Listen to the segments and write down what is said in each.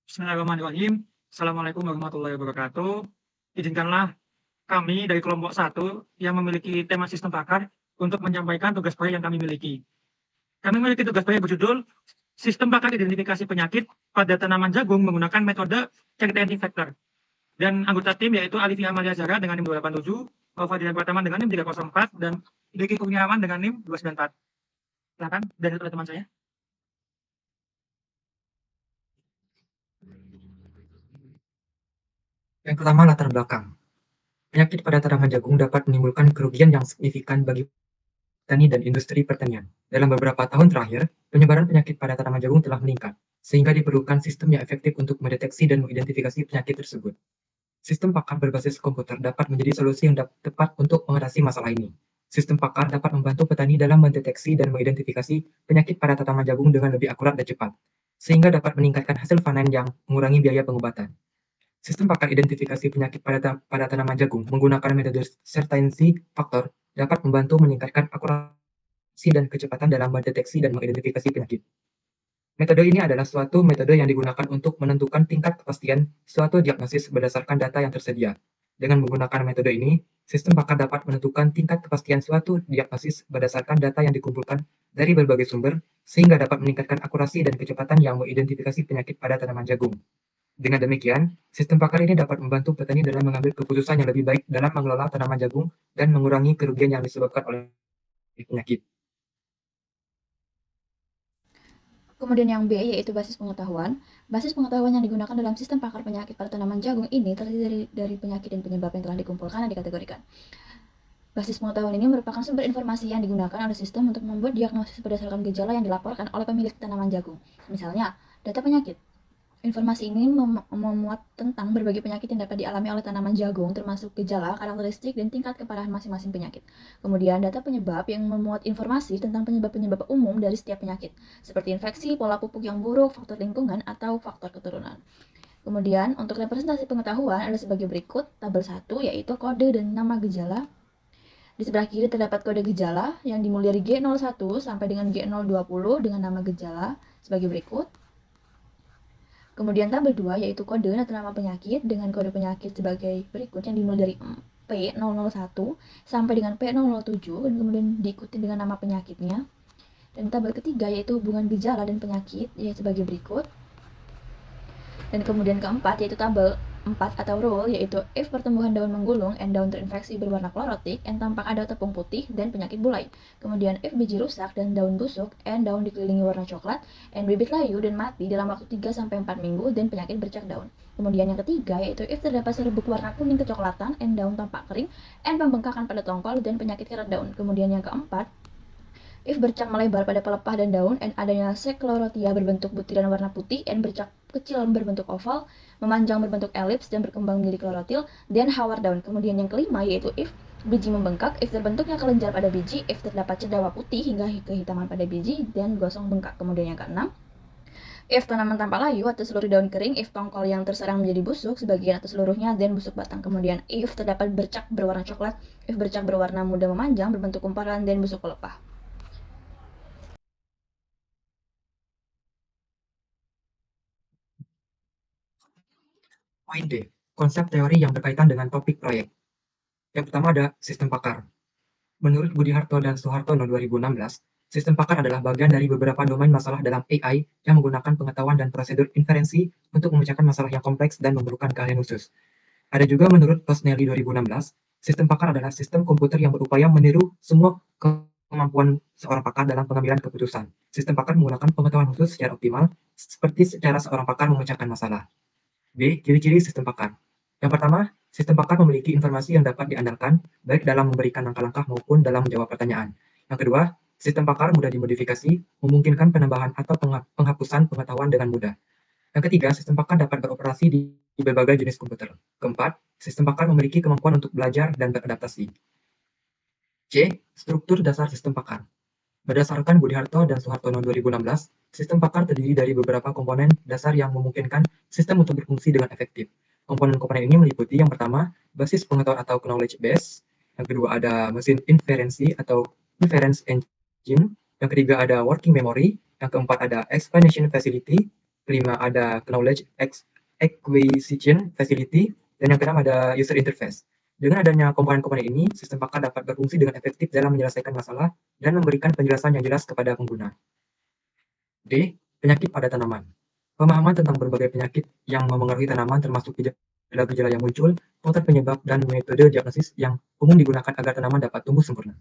Bismillahirrahmanirrahim. Assalamualaikum warahmatullahi wabarakatuh. Izinkanlah kami dari kelompok 1 yang memiliki tema sistem pakar untuk menyampaikan tugas proyek yang kami miliki. Kami memiliki tugas proyek berjudul Sistem Pakar Identifikasi Penyakit pada Tanaman Jagung menggunakan metode CTNT Vector. Dan anggota tim yaitu Alifia Amalia Zara dengan NIM 287, Fadilan Pratama dengan NIM 304, dan Diki Kurniawan dengan NIM 294. Silakan, dari oleh teman saya. Yang pertama, latar belakang. Penyakit pada tanaman jagung dapat menimbulkan kerugian yang signifikan bagi petani dan industri pertanian. Dalam beberapa tahun terakhir, penyebaran penyakit pada tanaman jagung telah meningkat, sehingga diperlukan sistem yang efektif untuk mendeteksi dan mengidentifikasi penyakit tersebut. Sistem pakar berbasis komputer dapat menjadi solusi yang tepat untuk mengatasi masalah ini. Sistem pakar dapat membantu petani dalam mendeteksi dan mengidentifikasi penyakit pada tanaman jagung dengan lebih akurat dan cepat, sehingga dapat meningkatkan hasil panen yang mengurangi biaya pengobatan. Sistem pakar identifikasi penyakit pada tanaman jagung menggunakan metode certainty factor dapat membantu meningkatkan akurasi dan kecepatan dalam mendeteksi dan mengidentifikasi penyakit. Metode ini adalah suatu metode yang digunakan untuk menentukan tingkat kepastian suatu diagnosis berdasarkan data yang tersedia. Dengan menggunakan metode ini, sistem pakar dapat menentukan tingkat kepastian suatu diagnosis berdasarkan data yang dikumpulkan dari berbagai sumber, sehingga dapat meningkatkan akurasi dan kecepatan yang mengidentifikasi penyakit pada tanaman jagung. Dengan demikian, sistem pakar ini dapat membantu petani dalam mengambil keputusan yang lebih baik dalam mengelola tanaman jagung dan mengurangi kerugian yang disebabkan oleh penyakit. Kemudian yang B yaitu basis pengetahuan. Basis pengetahuan yang digunakan dalam sistem pakar penyakit pada tanaman jagung ini terdiri dari penyakit dan penyebab yang telah dikumpulkan dan dikategorikan. Basis pengetahuan ini merupakan sumber informasi yang digunakan oleh sistem untuk membuat diagnosis berdasarkan gejala yang dilaporkan oleh pemilik tanaman jagung. Misalnya, data penyakit. Informasi ini memuat tentang berbagai penyakit yang dapat dialami oleh tanaman jagung, termasuk gejala, karakteristik, dan tingkat keparahan masing-masing penyakit. Kemudian data penyebab yang memuat informasi tentang penyebab-penyebab umum dari setiap penyakit, seperti infeksi, pola pupuk yang buruk, faktor lingkungan, atau faktor keturunan. Kemudian untuk representasi pengetahuan ada sebagai berikut, tabel 1 yaitu kode dan nama gejala. Di sebelah kiri terdapat kode gejala yang dimulai dari G01 sampai dengan G020 dengan nama gejala sebagai berikut. Kemudian tabel 2 yaitu kode atau nama penyakit dengan kode penyakit sebagai berikut yang dimulai dari P001 sampai dengan P007 dan kemudian diikuti dengan nama penyakitnya. Dan tabel ketiga yaitu hubungan gejala dan penyakit yaitu sebagai berikut. Dan kemudian keempat yaitu tabel 4 atau rule yaitu if pertumbuhan daun menggulung and daun terinfeksi berwarna klorotik and tampak ada tepung putih dan penyakit bulai. Kemudian if biji rusak dan daun busuk and daun dikelilingi warna coklat and bibit layu dan mati dalam waktu 3-4 minggu dan penyakit bercak daun. Kemudian yang ketiga yaitu if terdapat serbuk warna kuning kecoklatan and daun tampak kering and pembengkakan pada tongkol dan penyakit karat daun. Kemudian yang keempat if bercak melebar pada pelepah dan daun and adanya seklorotia berbentuk butiran warna putih and bercak kecil berbentuk oval, memanjang berbentuk elips dan berkembang menjadi klorotil, dan hawar daun. Kemudian yang kelima yaitu if biji membengkak, if terbentuknya kelenjar pada biji, if terdapat cendawa putih hingga kehitaman pada biji, dan gosong bengkak. Kemudian yang keenam, if tanaman tampak layu atau seluruh daun kering, if tongkol yang terserang menjadi busuk sebagian atau seluruhnya, dan busuk batang. Kemudian if terdapat bercak berwarna coklat, if bercak berwarna muda memanjang, berbentuk kumparan, dan busuk pelepah. Poin D. Konsep teori yang berkaitan dengan topik proyek. Yang pertama ada sistem pakar. Menurut Budi Harto dan Soehartono 2016, sistem pakar adalah bagian dari beberapa domain masalah dalam AI yang menggunakan pengetahuan dan prosedur inferensi untuk memecahkan masalah yang kompleks dan memerlukan keahlian khusus. Ada juga menurut Tosnelli 2016, sistem pakar adalah sistem komputer yang berupaya meniru semua kemampuan seorang pakar dalam pengambilan keputusan. Sistem pakar menggunakan pengetahuan khusus secara optimal, seperti secara seorang pakar memecahkan masalah. B. Ciri-ciri sistem pakar. Yang pertama, sistem pakar memiliki informasi yang dapat diandalkan, baik dalam memberikan langkah-langkah maupun dalam menjawab pertanyaan. Yang kedua, sistem pakar mudah dimodifikasi, memungkinkan penambahan atau penghapusan pengetahuan dengan mudah. Yang ketiga, sistem pakar dapat beroperasi di berbagai jenis komputer. Keempat, sistem pakar memiliki kemampuan untuk belajar dan beradaptasi. C. Struktur dasar sistem pakar. Berdasarkan Budi Harto dan Soehartono 2016, sistem pakar terdiri dari beberapa komponen dasar yang memungkinkan sistem untuk berfungsi dengan efektif. Komponen-komponen ini meliputi yang pertama, basis pengetahuan atau knowledge base. Yang kedua ada mesin inferensi atau inference engine. Yang ketiga ada working memory. Yang keempat ada explanation facility. kelima ada knowledge acquisition facility, dan yang keenam ada user interface. Dengan adanya komponen-komponen ini, sistem pakar dapat berfungsi dengan efektif dalam menyelesaikan masalah dan memberikan penjelasan yang jelas kepada pengguna. D. Penyakit pada tanaman. Pemahaman tentang berbagai penyakit yang memengaruhi tanaman termasuk gejala-gejala yang muncul, faktor penyebab, dan metode diagnosis yang umum digunakan agar tanaman dapat tumbuh sempurna.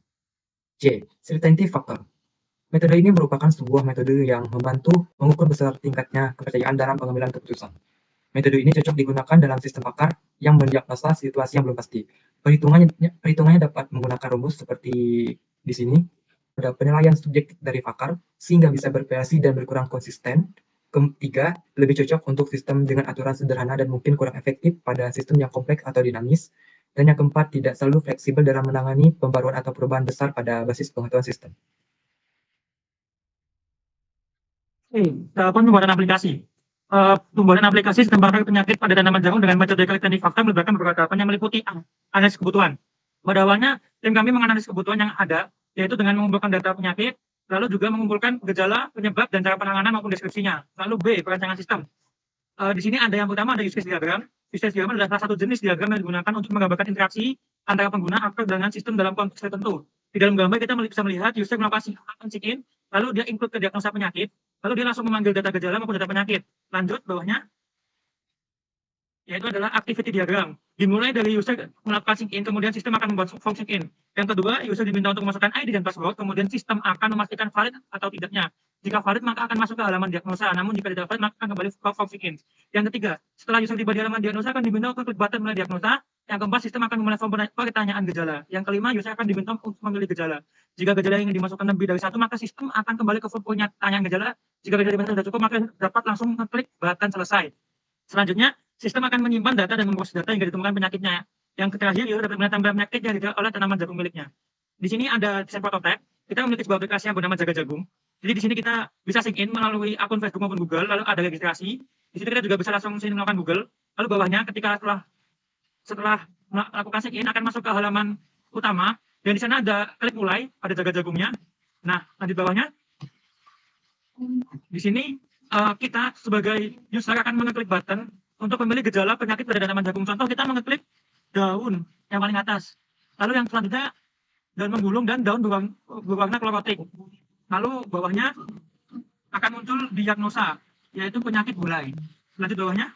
C. Certainty factor. Metode ini merupakan sebuah metode yang membantu mengukur besar tingkatnya kepercayaan dalam pengambilan keputusan. Metode ini cocok digunakan dalam sistem pakar yang mendiagnosa situasi yang belum pasti. Perhitungannya dapat menggunakan rumus seperti di sini. Ada penilaian subjektif dari pakar sehingga bisa bervariasi dan berkurang konsisten. Ketiga, lebih cocok untuk sistem dengan aturan sederhana dan mungkin kurang efektif pada sistem yang kompleks atau dinamis. Dan yang keempat, tidak selalu fleksibel dalam menangani pembaruan atau perubahan besar pada basis pengetahuan sistem. Pembuatan aplikasi. Pembuatan aplikasi sistem pakar penyakit pada tanaman jagung dengan metode teknik fakta melibatkan beberapa tahapan yang meliputi analisis kebutuhan. Pada awalnya, tim kami menganalisis kebutuhan yang ada, yaitu dengan mengumpulkan data penyakit, lalu juga mengumpulkan gejala, penyebab, dan cara penanganan maupun deskripsinya. Lalu B, perancangan sistem. Di sini ada yang pertama ada use case diagram. Use case diagram adalah salah satu jenis diagram yang digunakan untuk menggambarkan interaksi antara pengguna aktor dengan sistem dalam konteks tertentu. Di dalam gambar kita bisa melihat user melakukan sign in, lalu dia input ke diagnosa penyakit, lalu dia langsung memanggil data gejala maupun data penyakit. Lanjut bawahnya, yaitu adalah activity diagram. Dimulai dari user melakukan sign in, kemudian sistem akan membuat form sign in. Yang kedua, user diminta untuk memasukkan ID dan password, kemudian sistem akan memastikan valid atau tidaknya. Jika valid, maka akan masuk ke halaman diagnosa. Namun jika tidak valid, maka akan kembali ke form sign in. Yang ketiga, setelah user tiba di halaman diagnosa, akan diminta untuk klik button mulai diagnosa. Yang keempat, sistem akan memulai form pertanyaan gejala. Yang kelima, user akan diminta untuk memilih gejala. Jika gejala yang dimasukkan lebih dari satu, maka sistem akan kembali ke form pertanyaan gejala. Jika gejala sudah cukup, maka dapat langsung mengklik button selesai. Selanjutnya, sistem akan menyimpan data dan memproses data hingga ditemukan penyakitnya. Yang terakhir, user dapat melihat tambah penyakit yang didapatkan oleh tanaman jagung miliknya. Di sini ada desain prototipe. Kita memiliki sebuah aplikasi yang bernama Jaga Jagung. Jadi di sini kita bisa sign in melalui akun Facebook maupun Google, lalu ada registrasi. Di sini kita juga bisa langsung sign in menggunakan Google. Lalu bawahnya ketika setelah melakukan sign in akan masuk ke halaman utama dan di sana ada klik mulai, ada Jaga Jagungnya. Nah, di bawahnya di sini kita sebagai user akan mengeklik button untuk memilih gejala penyakit pada tanaman jagung. Contoh kita mengeklik daun yang paling atas. Lalu yang selanjutnya daun menggulung dan daun berwarna klorotik. Lalu bawahnya akan muncul diagnosa, yaitu penyakit gulai. Lanjut bawahnya.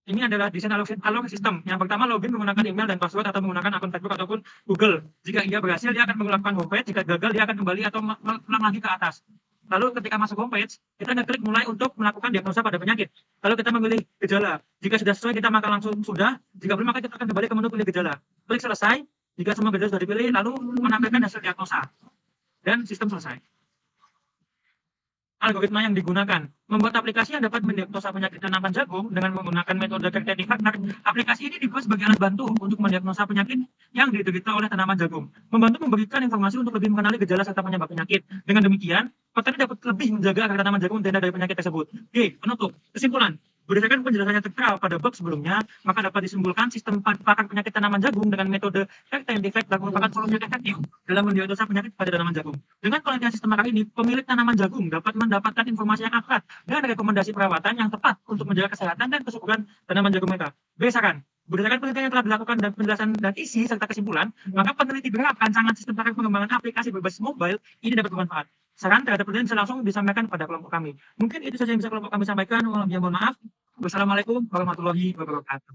Ini adalah desain alog sistem. Yang pertama login menggunakan email dan password atau menggunakan akun Facebook ataupun Google. Jika ia berhasil, dia akan melakukan homepage. Jika gagal, dia akan kembali atau ulang lagi ke atas. Lalu ketika masuk homepage, kita ngeklik mulai untuk melakukan diagnosa pada penyakit. Lalu kita memilih gejala. Jika sudah sesuai, kita maka langsung sudah. Jika belum, maka kita akan kembali ke menu pilih gejala. Klik selesai. Jika semua gejala sudah dipilih, lalu menampilkan hasil diagnosa. Dan sistem selesai. Algoritma yang digunakan. Membuat aplikasi yang dapat mendiagnosa penyakit tanaman jagung dengan menggunakan metode teknik fakta. Aplikasi ini dibuat sebagai alat bantu untuk mendiagnosa penyakit yang diderita oleh tanaman jagung. Membantu memberikan informasi untuk lebih mengenali gejala serta penyebab penyakit. Dengan demikian, petani dapat lebih menjaga agar tanaman jagung terhindar dari penyakit tersebut. G. Penutup. Kesimpulan. Berdasarkan penjelasan yang tertera pada bab sebelumnya, maka dapat disimpulkan sistem pakar penyakit tanaman jagung dengan metode teknik fakta merupakan solusi yang efektif dalam mendiagnosa penyakit pada tanaman jagung. Dengan penelitian sistem pakar ini, pemilik tanaman jagung dapat mendapatkan informasi yang akurat dan rekomendasi perawatan yang tepat untuk menjaga kesehatan dan kesuburan tanaman jagung mereka. B. Saran. Berdasarkan penelitian yang telah dilakukan dan penjelasan dan isi serta kesimpulan, maka peneliti berharap rancangan sistem pakar pengembangan aplikasi berbasis mobile ini dapat bermanfaat. Saran terhadap penelitian bisa langsung disampaikan pada kelompok kami. Mungkin itu saja yang bisa kelompok kami sampaikan. Mohon maaf. Wassalamualaikum warahmatullahi wabarakatuh.